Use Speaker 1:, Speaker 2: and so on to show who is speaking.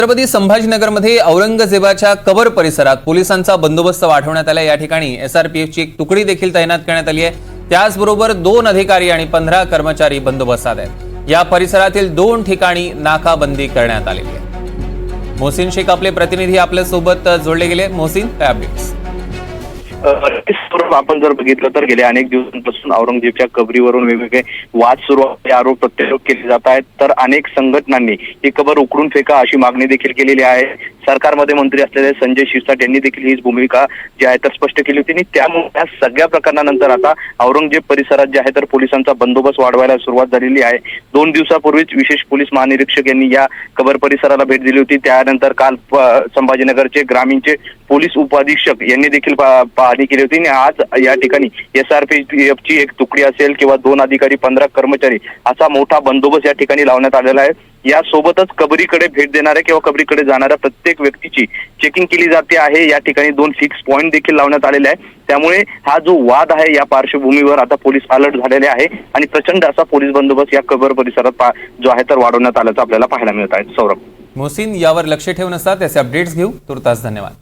Speaker 1: छत्रपती संभाजीनगरमध्ये औरंगजेबाच्या कबर परिसरात पोलिसांचा बंदोबस्त वाढवण्यात आला। या ठिकाणी एसआरपीएफची एक तुकडी देखील तैनात करण्यात आली आहे। त्याचबरोबर 2 अधिकारी आणि 15 कर्मचारी बंदोबस्तात आहेत। या परिसरातील 2 ठिकाणी नाकाबंदी करण्यात आलेली आहे। मोहसिन शेख आपले प्रतिनिधी आपल्या सोबत जोडले गेले। मोहसिन, काय अपडेट्स?
Speaker 2: आपण जर बघितलं तर गेल्या अनेक दिवसांपासून औरंगजेबच्या कबरीवरून वेगवेगळे वाद सुरू आहेत, आरोप प्रत्यारोप केले जात आहेत। तर अनेक संघटनांनी ही कबर उकरून फेका अशी मागणी देखील केलेली आहे। सरकारमध्ये मंत्री असलेले संजय शिरसाट यांनी देखील हीच भूमिका जी आहे तर स्पष्ट केली होती। त्यामुळे या सगळ्या प्रकरणानंतर आता औरंगजेब परिसरात जे आहे तर पोलिसांचा बंदोबस्त वाढवायला सुरुवात झालेली आहे। 2 दिवसापूर्वीच विशेष पोलीस महानिरीक्षक यांनी या कबर परिसराला भेट दिली होती। त्यानंतर काल संभाजीनगरचे ग्रामीणचे पोलीस उपाधीक्षक यांनी देखील पाहणी केली होती। आज या ठिकाणी एसआरपीएफची एक तुकडी असेल किंवा 2 अधिकारी 15 कर्मचारी असा मोठा बंदोबस्त या ठिकाणी लावण्यात आलेला आहे। यासोबतच कबरीकडे भेट देणाऱ्या किंवा कबरीकडे जाणाऱ्या प्रत्येक व्यक्तीची चेकिंग केली जाते आहे। या ठिकाणी 2 फिक्स पॉइंट देखील लावण्यात आलेले आहे। त्यामुळे हा जो वाद आहे या पार्श्वभूमीवर आता पोलीस अलर्ट झालेले आहे आणि प्रचंड असा पोलीस बंदोबस्त या कबर परिसरात जो आहे तर वाढवण्यात आल्याचं आपल्याला पाहायला मिळत आहे। सौरभ,
Speaker 1: मोहसिन, यावर लक्ष ठेवून असतात त्याचे अपडेट्स घेऊ। तुर्तास धन्यवाद।